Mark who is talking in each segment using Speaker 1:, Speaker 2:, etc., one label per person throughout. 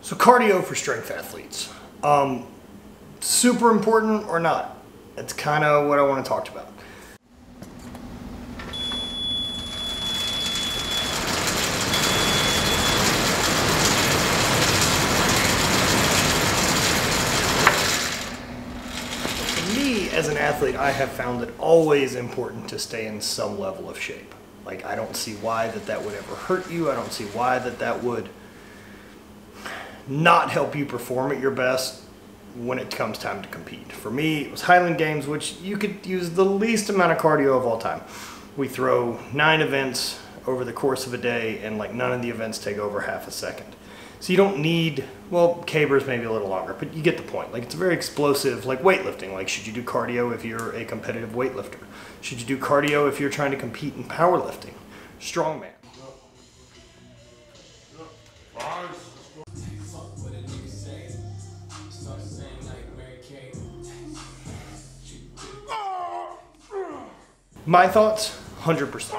Speaker 1: So cardio for strength athletes, super important or not? That's kind of what I want to talk about. For me, as an athlete, I have found it always important to stay in some level of shape. Like, I don't see why that would ever hurt you. I don't see why that would not help you perform at your best when it comes time to compete. For me, it was Highland Games, which you could use the least amount of cardio of all time. We throw 9 events over the course of a day, and like none of the events take over half a second. So you don't need, well, cabers maybe a little longer, but you get the point. Like, it's very explosive, like weightlifting. Like, should you do cardio if you're a competitive weightlifter? Should you do cardio if you're trying to compete in powerlifting? Strongman. My thoughts, 100%.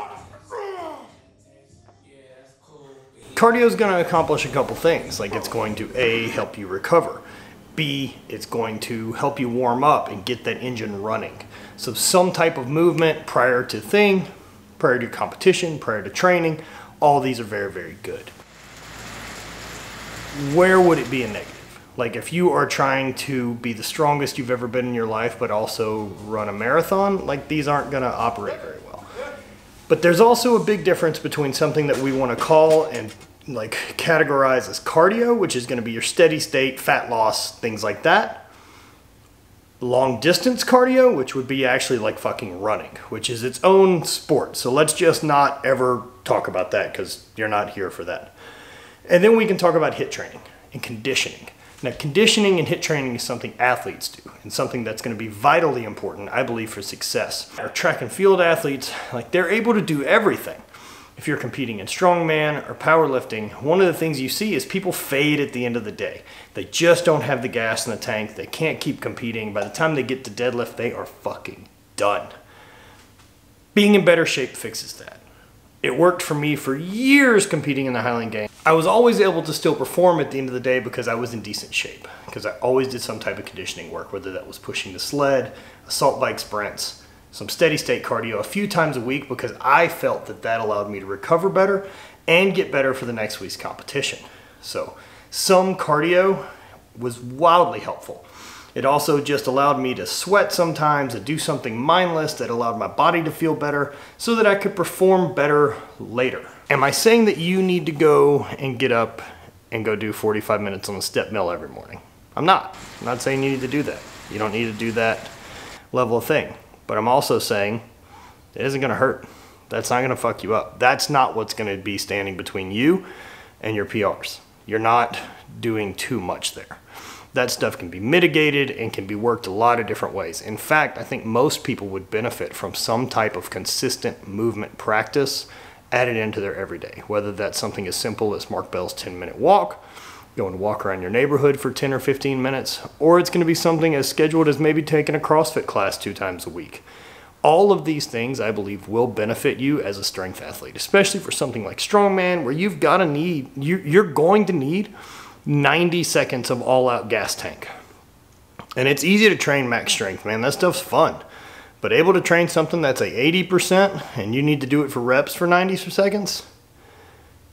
Speaker 1: Cardio is going to accomplish a couple things. Like, it's going to A, help you recover. B, it's going to help you warm up and get that engine running. So some type of movement prior to competition, prior to training, all these are very, very good. Where would it be a negative? Like, if you are trying to be the strongest you've ever been in your life, but also run a marathon, like, these aren't gonna operate very well. But there's also a big difference between something that we wanna call and like categorize as cardio, which is gonna be your steady state, fat loss, things like that. Long distance cardio, which would be actually like fucking running, which is its own sport. So let's just not ever talk about that, because you're not here for that. And then we can talk about HIIT training and conditioning. Now, conditioning and HIIT training is something athletes do, and something that's going to be vitally important, I believe, for success. Our track and field athletes, like, they're able to do everything. If you're competing in strongman or powerlifting, one of the things you see is people fade at the end of the day. They just don't have the gas in the tank. They can't keep competing. By the time they get to deadlift, they are fucking done. Being in better shape fixes that. It worked for me for years competing in the Highland Games. I was always able to still perform at the end of the day because I was in decent shape, because I always did some type of conditioning work, whether that was pushing the sled, assault bike sprints, some steady state cardio a few times a week, because I felt that allowed me to recover better and get better for the next week's competition. So some cardio was wildly helpful. It also just allowed me to sweat sometimes and do something mindless that allowed my body to feel better so that I could perform better later. Am I saying that you need to go and get up and go do 45 minutes on the step mill every morning? I'm not saying you need to do that. You don't need to do that level of thing. But I'm also saying it isn't gonna hurt. That's not gonna fuck you up. That's not what's gonna be standing between you and your PRs. You're not doing too much there. That stuff can be mitigated and can be worked a lot of different ways. In fact, I think most people would benefit from some type of consistent movement practice added into their everyday, whether that's something as simple as Mark Bell's 10-minute walk, going to walk around your neighborhood for 10 or 15 minutes, or it's going to be something as scheduled as maybe taking a CrossFit class 2 times a week. All of these things, I believe, will benefit you as a strength athlete, especially for something like strongman, where you're going to need 90 seconds of all-out gas tank. And it's easy to train max strength, man. That stuff's fun. But able to train something that's like 80% and you need to do it for reps for 90 seconds,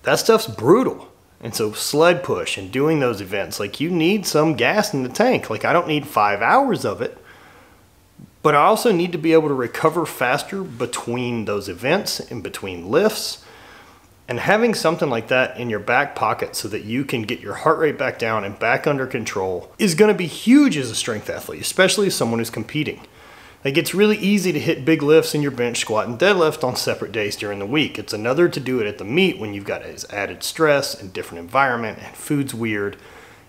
Speaker 1: that stuff's brutal. And so sled push and doing those events, like, you need some gas in the tank. Like, I don't need 5 hours of it, but I also need to be able to recover faster between those events and between lifts. And having something like that in your back pocket so that you can get your heart rate back down and back under control is going to be huge as a strength athlete, especially as someone who's competing. Like, it's really easy to hit big lifts in your bench, squat, and deadlift on separate days during the week. It's another to do it at the meet when you've got added stress and different environment and food's weird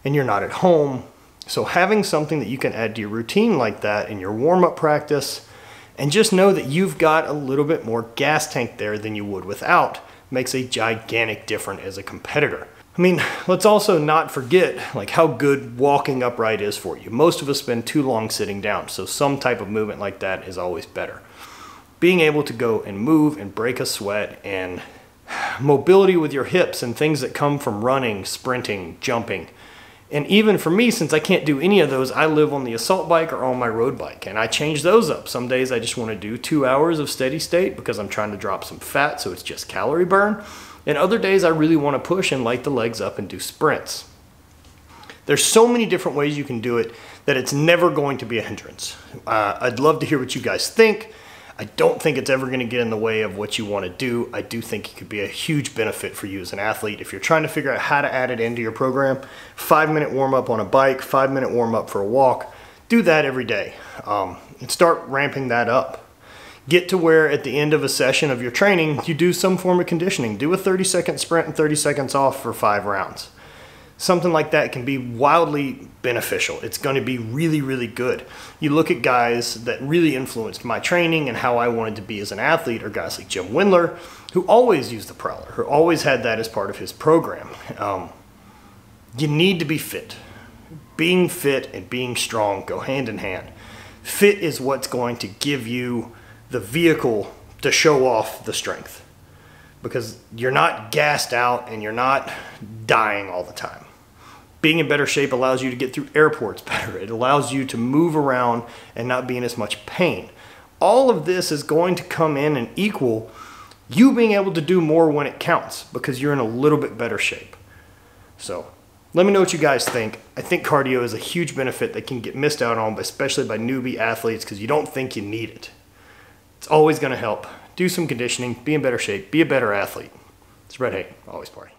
Speaker 1: and you're not at home. So having something that you can add to your routine like that in your warm-up practice, and just know that you've got a little bit more gas tank there than you would without, makes a gigantic difference as a competitor. I mean, let's also not forget like how good walking upright is for you. Most of us spend too long sitting down, so some type of movement like that is always better. Being able to go and move and break a sweat and mobility with your hips and things that come from running, sprinting, jumping. And even for me, since I can't do any of those, I live on the assault bike or on my road bike, and I change those up. Some days I just want to do 2 hours of steady state because I'm trying to drop some fat, so it's just calorie burn. And other days I really want to push and light the legs up and do sprints. There's so many different ways you can do it that it's never going to be a hindrance. I'd love to hear what you guys think. I don't think it's ever going to get in the way of what you want to do. I do think it could be a huge benefit for you as an athlete. If you're trying to figure out how to add it into your program, 5-minute warm up on a bike, 5-minute warm up for a walk, do that every day and start ramping that up. Get to where at the end of a session of your training, you do some form of conditioning. Do a 30-second sprint and 30 seconds off for 5 rounds. Something like that can be wildly beneficial. It's going to be really, really good. You look at guys that really influenced my training and how I wanted to be as an athlete, or guys like Jim Wendler, who always used the Prowler, who always had that as part of his program. You need to be fit. Being fit and being strong go hand in hand. Fit is what's going to give you the vehicle to show off the strength, because you're not gassed out and you're not dying all the time. Being in better shape allows you to get through airports better. It allows you to move around and not be in as much pain. All of this is going to come in and equal you being able to do more when it counts, because you're in a little bit better shape. So let me know what you guys think. I think cardio is a huge benefit that can get missed out on, especially by newbie athletes, because you don't think you need it. It's always going to help. Do some conditioning, be in better shape, be a better athlete. It's Red Hay, always party.